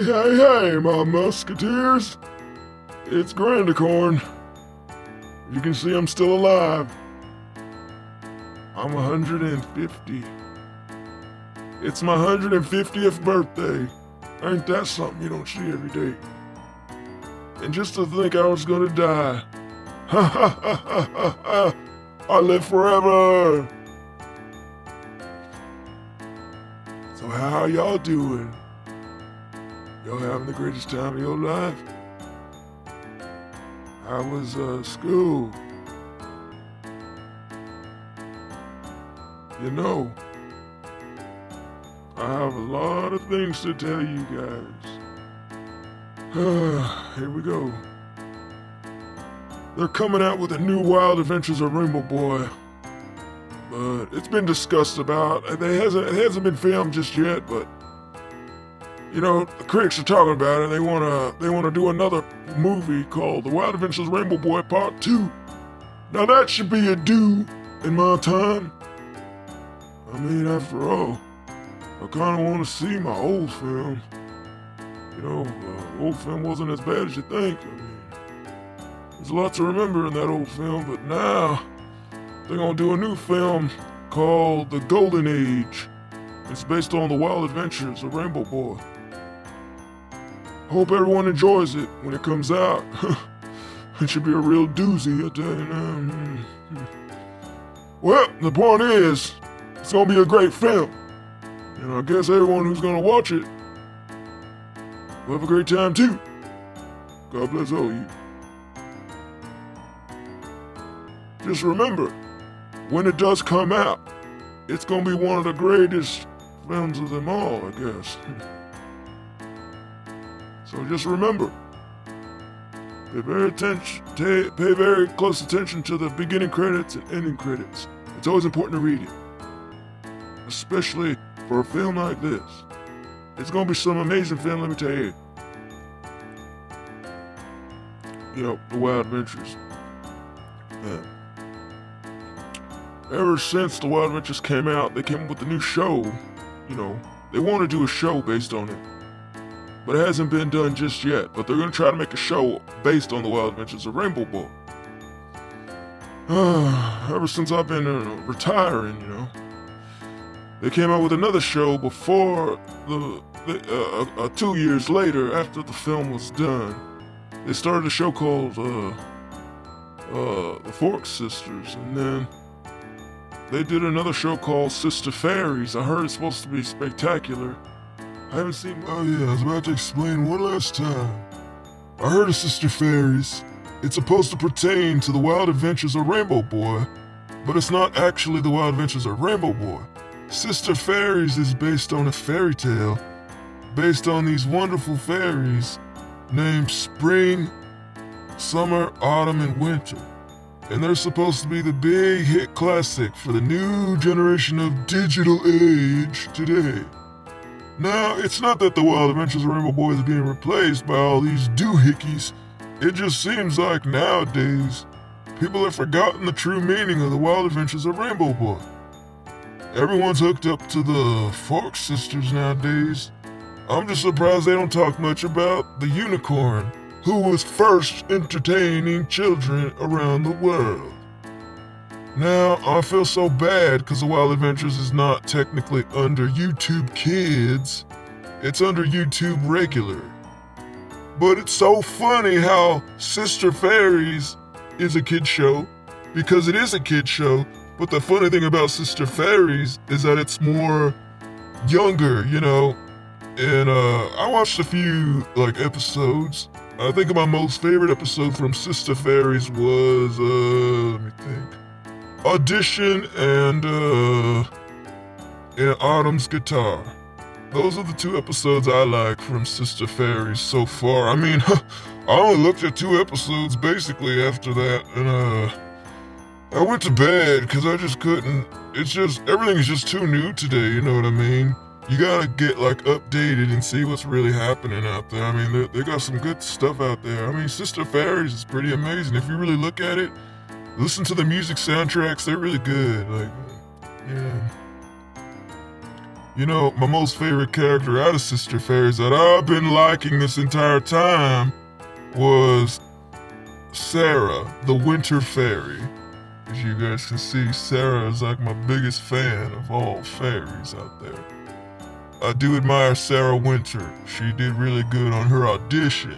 Hey, my musketeers! It's Grandicorn. As you can see, I'm still alive. I'm 150. It's my 150th birthday. Ain't that something you don't see every day? And just to think I was gonna die. Ha ha ha ha ha ha! I live forever! So how y'all doing? Y'all having the greatest time of your life? How was school? You know, I have a lot of things to tell you guys. Here we go. They're coming out with a new Wild Adventures of Rainbow Boy. But it's been discussed about. It hasn't been filmed just yet, but you know, the critics are talking about it. They wanna do another movie called The Wild Adventures of Rainbow Boy Part 2. Now that should be a do in my time. I mean, after all, I kinda wanna see my old film. You know, the old film wasn't as bad as you think. I mean, there's a lot to remember in that old film, but now they're gonna do a new film called The Golden Age. It's based on the Wild Adventures of Rainbow Boy. Hope everyone enjoys it when it comes out. It should be a real doozy, I tell you now. Well, the point is, it's gonna be a great film. And I guess everyone who's gonna watch it will have a great time too. God bless all you. Just remember, when it does come out, it's gonna be one of the greatest films of them all, I guess. So just remember, pay very close attention to the beginning credits and ending credits. It's always important to read it, especially for a film like this. It's gonna be some amazing film, let me tell you. You know, The Wild Adventures. Man. Ever since The Wild Adventures came out, they came up with a new show. You know, they want to do a show based on it. But it hasn't been done just yet. But they're going to try to make a show based on The Wild Adventures of Rainbow Boy. Ever since I've been retiring, you know. They came out with another show before 2 years later, after the film was done. They started a show called The Fork Sisters, and then they did another show called Sister Fairies. I heard it's supposed to be spectacular. I haven't seen. Oh yeah, I was about to explain one last time. I heard of Sister Fairies. It's supposed to pertain to the Wild Adventures of Rainbow Boy, but it's not actually the Wild Adventures of Rainbow Boy. Sister Fairies is based on a fairy tale, based on these wonderful fairies named Spring, Summer, Autumn, and Winter. And they're supposed to be the big hit classic for the new generation of digital age today. Now, it's not that the Wild Adventures of Rainbow Boy is being replaced by all these doohickeys. It just seems like nowadays, people have forgotten the true meaning of the Wild Adventures of Rainbow Boy. Everyone's hooked up to the Fork Sisters nowadays. I'm just surprised they don't talk much about the Unicorn, who was first entertaining children around the world. Now, I feel so bad because The Wild Adventures is not technically under YouTube Kids. It's under YouTube Regular. But it's so funny how Sister Fairies is a kid show, because it is a kid show, but the funny thing about Sister Fairies is that it's more younger, you know. And I watched a few episodes. I think my most favorite episode from Sister Fairies was, let me think, Audition and Autumn's Guitar. Those are the two episodes I like from Sister Fairies so far. I mean, I only looked at 2 episodes basically after that, and I went to bed because I just couldn't. It's just, everything is just too new today, you know what I mean? You gotta get updated and see what's really happening out there. I mean, they got some good stuff out there. I mean, Sister Fairies is pretty amazing. If you really look at it, listen to the music soundtracks, they're really good. Yeah. You know, my most favorite character out of Sister Fairies that I've been liking this entire time was Sarah, the Winter Fairy. As you guys can see, Sarah is like my biggest fan of all fairies out there. I do admire Sarah Winter. She did really good on her audition.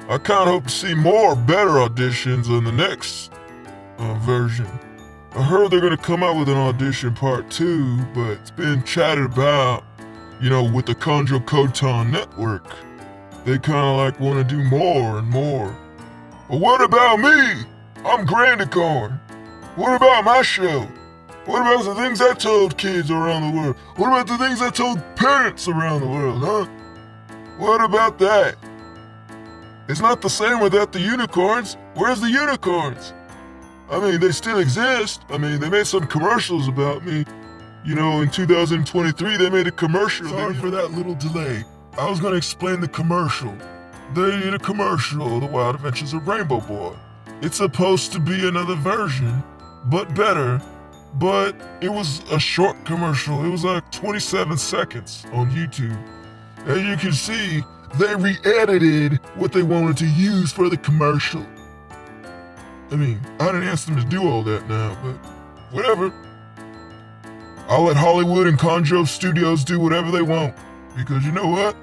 I kind of hope to see more better auditions on the next version. I heard they're going to come out with an audition part 2, but it's been chatted about, you know, with the Konjo Koton network. They kind of like want to do more and more. But what about me? I'm Grandicorn. What about my show? What about the things I told kids around the world? What about the things I told parents around the world, huh? What about that? It's not the same without the unicorns. Where's the unicorns? I mean, they still exist. I mean, they made some commercials about me. You know, in 2023, they made a commercial. Sorry for that little delay. I was going to explain the commercial. They did a commercial, The Wild Adventures of Rainbow Boy. It's supposed to be another version, but better. But it was a short commercial. It was like 27 seconds on YouTube. As you can see, they re-edited what they wanted to use for the commercial. I mean, I didn't ask them to do all that now, but whatever. I'll let Hollywood and Konjo Studios do whatever they want. Because you know what?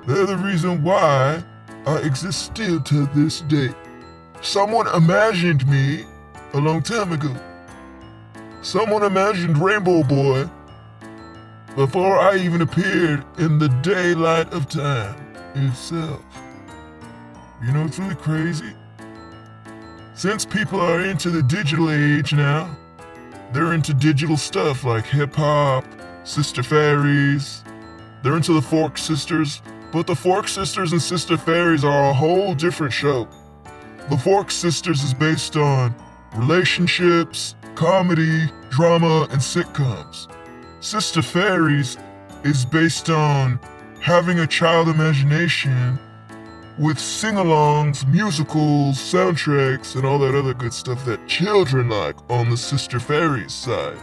They're the reason why I exist still to this day. Someone imagined me a long time ago. Someone imagined Rainbow Boy before I even appeared in the daylight of time itself. You know, it's really crazy. Since people are into the digital age now, they're into digital stuff like hip-hop, Sister Fairies. They're into the Fork Sisters, but the Fork Sisters and Sister Fairies are a whole different show. The Fork Sisters is based on relationships, comedy, drama, and sitcoms. Sister Fairies is based on having a child imagination with sing-alongs, musicals, soundtracks, and all that other good stuff that children like on the Sister Fairies side.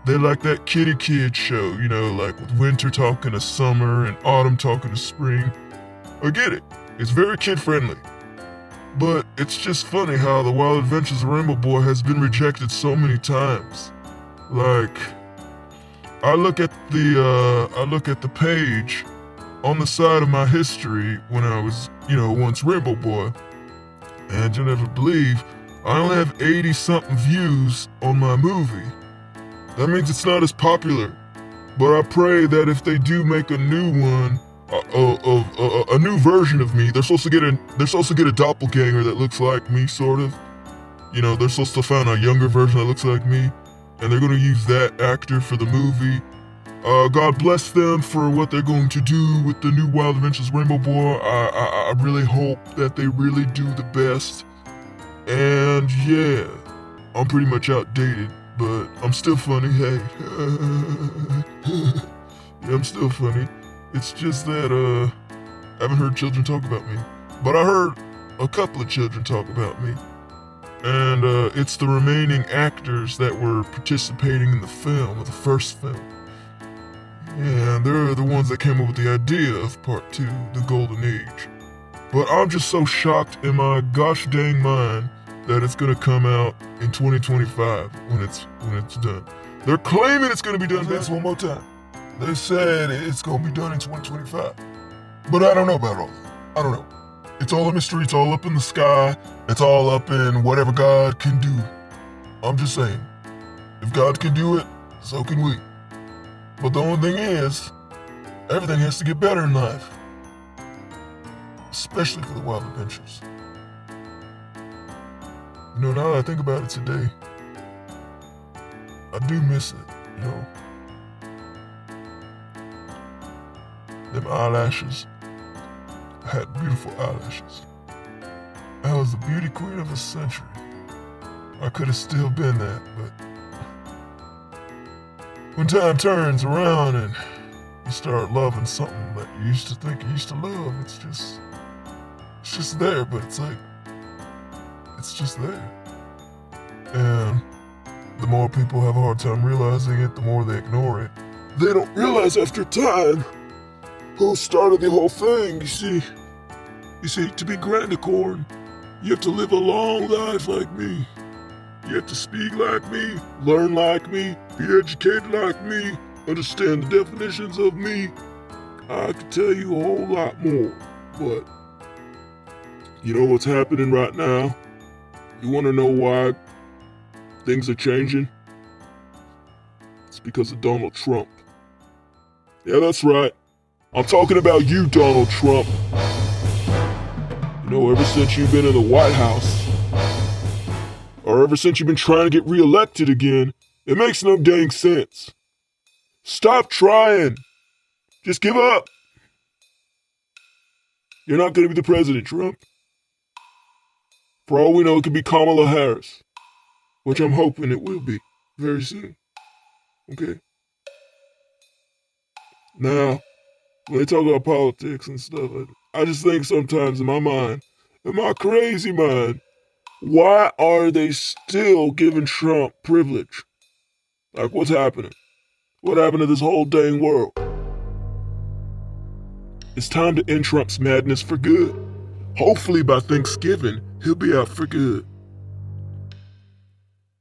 They like that kitty kid show, you know, like with winter talking to summer and autumn talking to spring. I get it. It's very kid-friendly. But it's just funny how The Wild Adventures of Rainbow Boy has been rejected so many times. Like, I look at the page on the side of my history when I was, you know, once Rainbow Boy. And you'll never believe, I only have 80-something views on my movie. That means it's not as popular. But I pray that if they do make a new one, a new version of me, they're supposed to get a doppelganger that looks like me, sort of. You know, they're supposed to find a younger version that looks like me, and they're gonna use that actor for the movie. God bless them for what they're going to do with the new Wild Adventures Rainbow Boy. I really hope that they really do the best. And yeah, I'm pretty much outdated, but I'm still funny, hey. Yeah, I'm still funny. It's just that, I haven't heard children talk about me. But I heard a couple of children talk about me. And, it's the remaining actors that were participating in the film, of the first film. Yeah, they're the ones that came up with the idea of part 2, the Golden Age. But I'm just so shocked in my gosh dang mind that it's gonna come out in 2025 when it's done. They're claiming it's gonna be done. That's one more time. They said it's gonna be done in 2025. But I don't know about all that. I don't know. It's all a mystery. It's all up in the sky. It's all up in whatever God can do. I'm just saying, if God can do it, so can we. But the only thing is, everything has to get better in life. Especially for the Wild Adventures. You know, now that I think about it today, I do miss it, you know. Them eyelashes. I had beautiful eyelashes. I was the beauty queen of the century. I could have still been that, but when time turns around and you start loving something that you used to think you used to love, it's just there, but it's just there. And the more people have a hard time realizing it, the more they ignore it. They don't realize after time who started the whole thing. You see, to be Grandicorn, you have to live a long life like me. You have to speak like me, learn like me, be educated like me, understand the definitions of me. I could tell you a whole lot more, but you know what's happening right now? You want to know why things are changing? It's because of Donald Trump. Yeah, that's right. I'm talking about you, Donald Trump. You know, ever since you've been in the White House, or ever since you've been trying to get reelected again, it makes no dang sense. Stop trying. Just give up. You're not going to be the president, Trump. For all we know, it could be Kamala Harris, which I'm hoping it will be very soon. Okay? Now, when they talk about politics and stuff, I just think sometimes in my mind, in my crazy mind, why are they still giving Trump privilege? Like, what's happening? What happened to this whole dang world? It's time to end Trump's madness for good. Hopefully by Thanksgiving, he'll be out for good.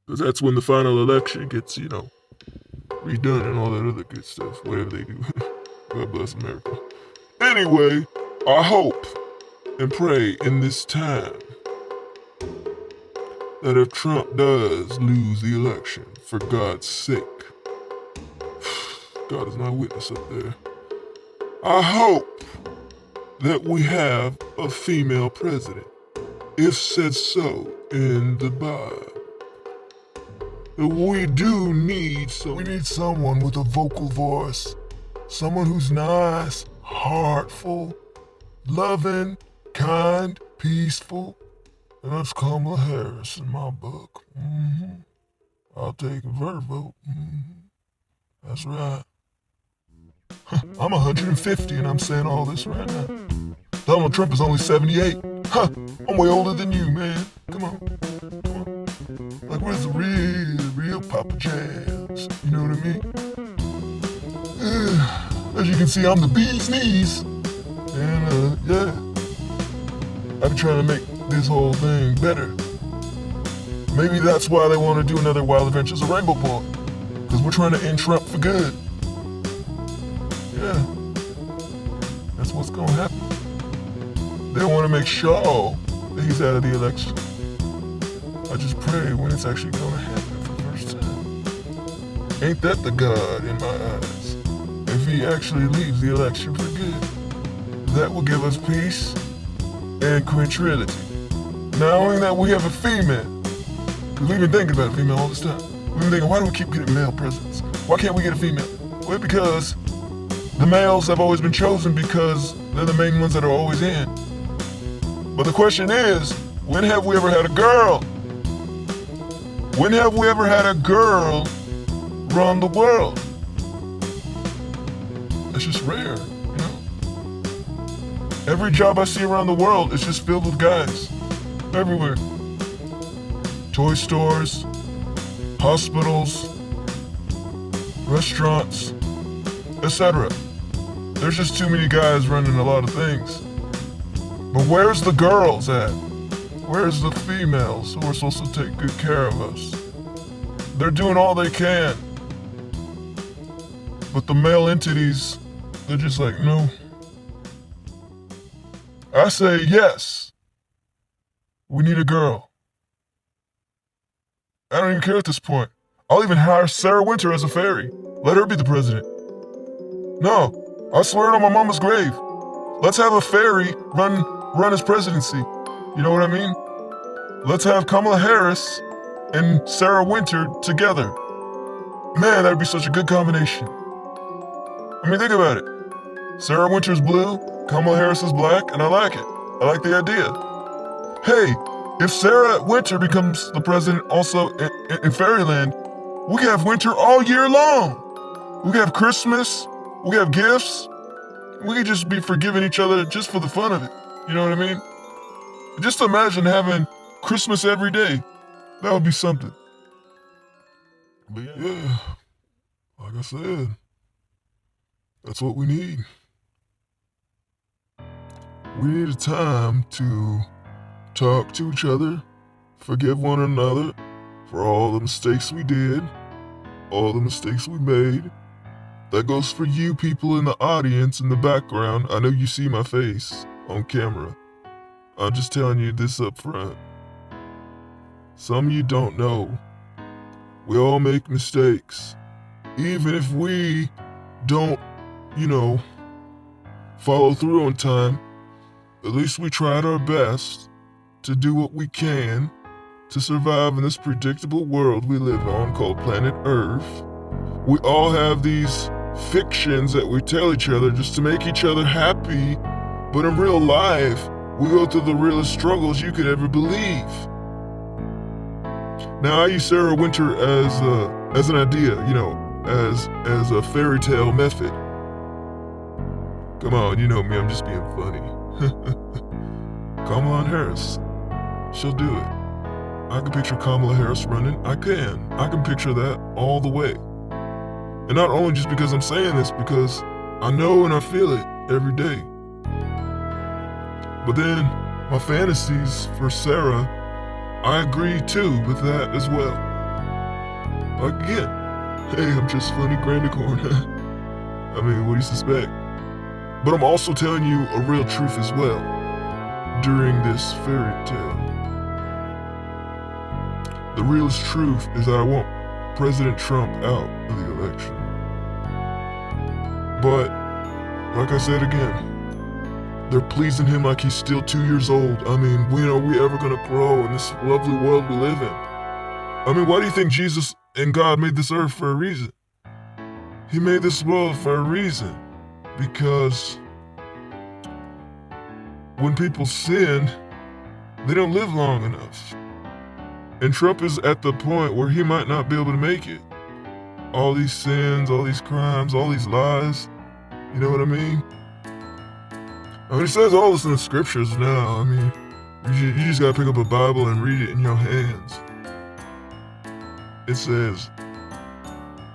Because that's when the final election gets, redone and all that other good stuff, whatever they do. God bless America. Anyway, I hope and pray in this time that if Trump does lose the election, for God's sake, God is my witness up there, I hope that we have a female president, if said so in the Bible. We do need someone with a vocal voice, someone who's nice, heartful, loving, kind, peaceful. And that's Kamala Harris in my book. I'll take a her vote. That's right. I'm 150 and I'm saying all this right now. Donald Trump is only 78. I'm way older than you, man. Come on. Like, where's the real Papa Jams? You know what I mean? As you can see, I'm the bee's knees. And, yeah. I've been trying to make this whole thing better. Maybe that's why they want to do another Wild Adventures of Rainbow Park. Because we're trying to end Trump for good. Yeah. That's what's going to happen. They want to make sure that he's out of the election. I just pray when it's actually going to happen for the first time. Ain't that the God in my eyes? If he actually leaves the election for good, that will give us peace and tranquility. Knowing that we have a female, because we've been thinking about a female all this time. We've been thinking, why do we keep getting male presidents? Why can't we get a female? Well, because the males have always been chosen because they're the main ones that are always in. But the question is, when have we ever had a girl? When have we ever had a girl run the world? It's just rare, you know? Every job I see around the world is just filled with guys. Everywhere. Toy stores, hospitals, restaurants, etc. There's just too many guys running a lot of things. But where's the girls at? Where's the females who are supposed to take good care of us? They're doing all they can. But the male entities, they're just like, no. I say yes. We need a girl. I don't even care at this point. I'll even hire Sarah Winter as a fairy. Let her be the president. No, I swear it on my mama's grave. Let's have a fairy run his presidency. You know what I mean? Let's have Kamala Harris and Sarah Winter together. Man, that'd be such a good combination. I mean, think about it. Sarah Winter's blue, Kamala Harris is black, and I like it. I like the idea. Hey, if Sarah Winter becomes the president also in Fairyland, we can have winter all year long. We can have Christmas, we can have gifts. We could just be forgiving each other just for the fun of it. You know what I mean? Just imagine having Christmas every day. That would be something. But yeah, like I said, that's what we need. We need a time to talk to each other, forgive one another for all the mistakes we did, all the mistakes we made. That goes for you people in the audience in the background. I know you see my face on camera. I'm just telling you this up front. Some of you don't know. We all make mistakes. Even if we don't, follow through on time, at least we tried our best to do what we can to survive in this predictable world we live on called planet Earth. We all have these fictions that we tell each other just to make each other happy, but in real life, we go through the realest struggles you could ever believe. Now, I use Sarah Winter as an idea, as a fairy tale method. Come on, you know me, I'm just being funny. Kamala Harris, she'll do it. I can picture Kamala Harris running. I can picture that all the way. And not only just because I'm saying this, because I know and I feel it every day. But then my fantasies for Sarah, I agree too with that as well. Again, hey, I'm just funny Grandicorn. I mean, what do you suspect? But I'm also telling you a real truth as well during this fairy tale. The realest truth is that I want President Trump out of the election. But, like I said again, they're pleasing him like he's still 2 years old. I mean, when are we ever gonna grow in this lovely world we live in? I mean, why do you think Jesus and God made this earth for a reason? He made this world for a reason. Because when people sin, they don't live long enough. And Trump is at the point where he might not be able to make it. All these sins, all these crimes, all these lies, you know what I mean? I mean, it says all this in the scriptures now. I mean, you just gotta pick up a Bible and read it in your hands. It says,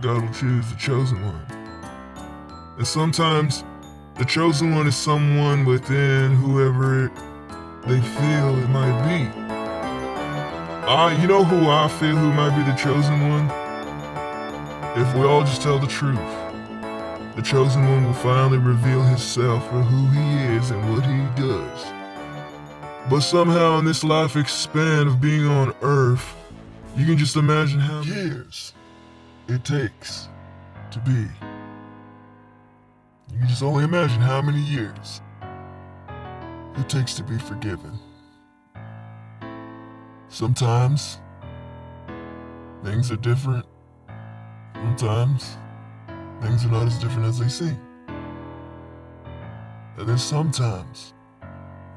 God will choose the chosen one. And sometimes the chosen one is someone within whoever they feel it might be. You know who I feel who might be the chosen one? If we all just tell the truth, the chosen one will finally reveal himself for who he is and what he does. But somehow in this life span of being on Earth, you can just imagine how many years it takes to be. You can just only imagine how many years it takes to be forgiven. Sometimes things are different. Sometimes things are not as different as they seem. And then sometimes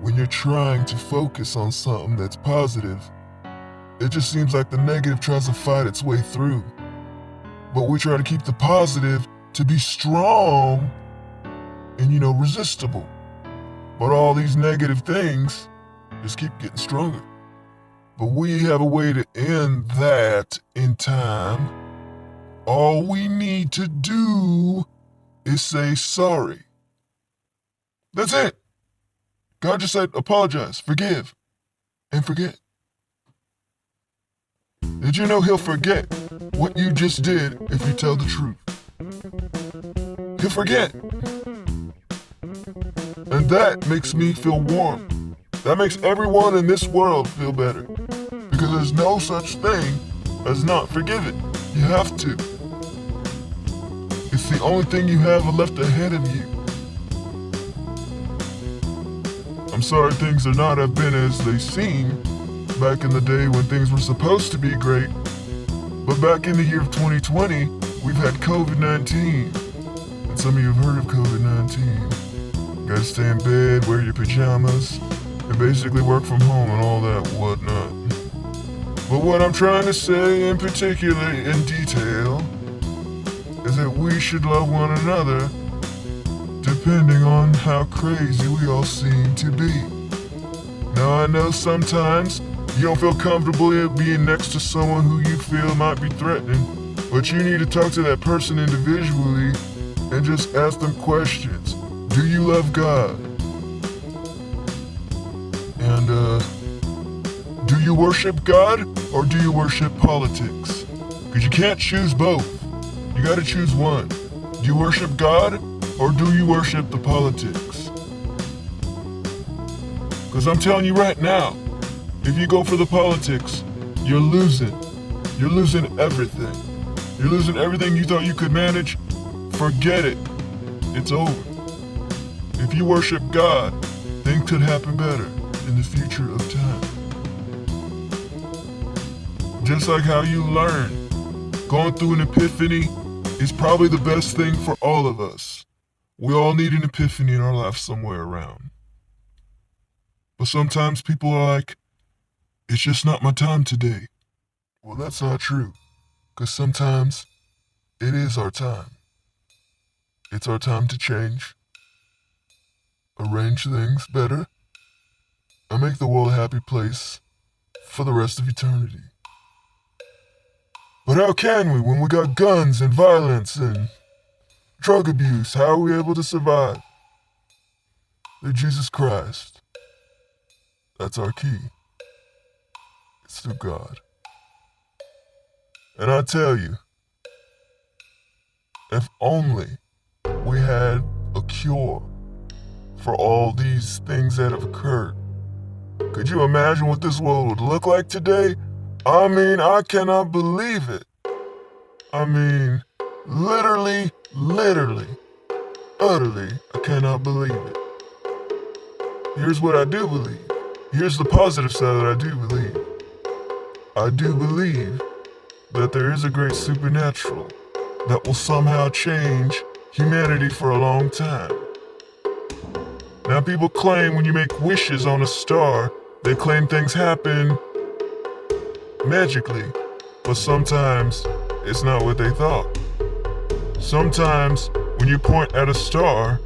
when you're trying to focus on something that's positive, it just seems like the negative tries to fight its way through. But we try to keep the positive to be strong and, resistible. But all these negative things just keep getting stronger. But we have a way to end that in time. All we need to do is say sorry. That's it. God just said apologize, forgive, and forget. Did you know he'll forget what you just did if you tell the truth? He'll forget. And that makes me feel warm. That makes everyone in this world feel better. Because there's no such thing as not forgiving. You have to. It's the only thing you have left ahead of you. I'm sorry things are not have been as they seem back in the day when things were supposed to be great. But back in the year of 2020, we've had COVID-19. And some of you have heard of COVID-19. You gotta stay in bed, wear your pajamas, and basically work from home and all that whatnot. But what I'm trying to say in particular, in detail, is that we should love one another depending on how crazy we all seem to be. Now I know sometimes you don't feel comfortable being next to someone who you feel might be threatening, But you need to talk to that person individually and just ask them questions. Do you love God? And, do you worship God or do you worship politics? Because you can't choose both. You gotta choose one. Do you worship God or do you worship the politics? Because I'm telling you right now, if you go for the politics, you're losing. You're losing everything. You're losing everything you thought you could manage. Forget it. It's over. If you worship God, things could happen better in the future of time. Just like how you learn. Going through an epiphany is probably the best thing for all of us. We all need an epiphany in our life somewhere around. But sometimes people are like, it's just not my time today. Well, that's not true. Because sometimes it is our time. It's our time to change, arrange things better, and make the world a happy place for the rest of eternity. But how can we when we got guns and violence and drug abuse? How are we able to survive? Through Jesus Christ. That's our key. It's through God. And I tell you, if only we had a cure for all these things that have occurred. Could you imagine what this world would look like today? I mean, I cannot believe it. I mean, literally, utterly, I cannot believe it. Here's what I do believe. Here's the positive side that I do believe. I do believe that there is a great supernatural that will somehow change humanity for a long time. Now people claim when you make wishes on a star, they claim things happen magically, but sometimes it's not what they thought. Sometimes when you point at a star,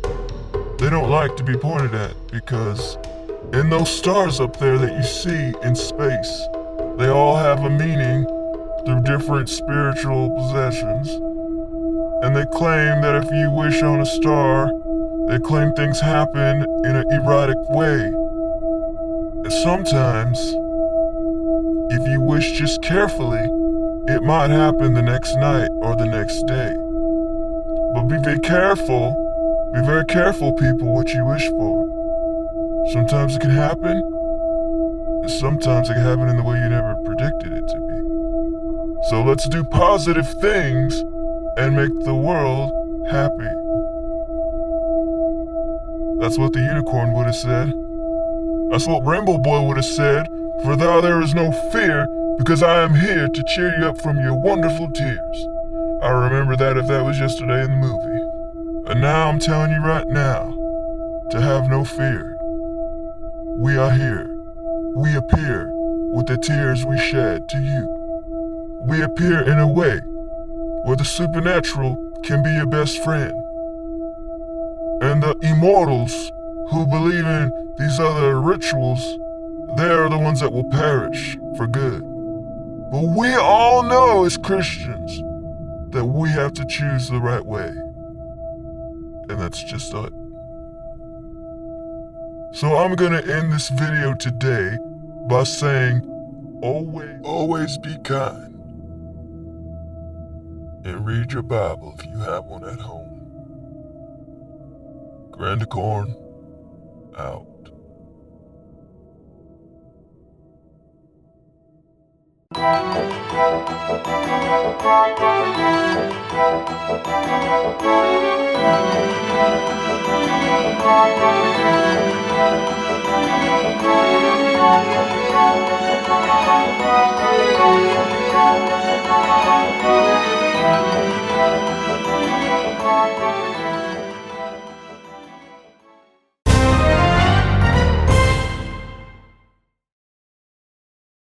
they don't like to be pointed at because in those stars up there that you see in space, they all have a meaning through different spiritual possessions. And they claim that if you wish on a star, they claim things happen in an erotic way. And sometimes, if you wish just carefully, it might happen the next night or the next day. But be very careful people, what you wish for. Sometimes it can happen, and sometimes it can happen in the way you never predicted it to be. So let's do positive things and make the world happy. That's what the unicorn would have said. That's what Rainbow Boy would have said. For thou there is no fear, because I am here to cheer you up from your wonderful tears. I remember that if that was yesterday in the movie. And now I'm telling you right now, to have no fear. We are here. We appear with the tears we shed to you. We appear in a way where the supernatural can be your best friend. And the immortals who believe in these other rituals, they are the ones that will perish for good. But we all know as Christians that we have to choose the right way. And that's just it. So I'm gonna end this video today by saying, always be kind. And read your Bible if you have one at home. Grandicorn, out.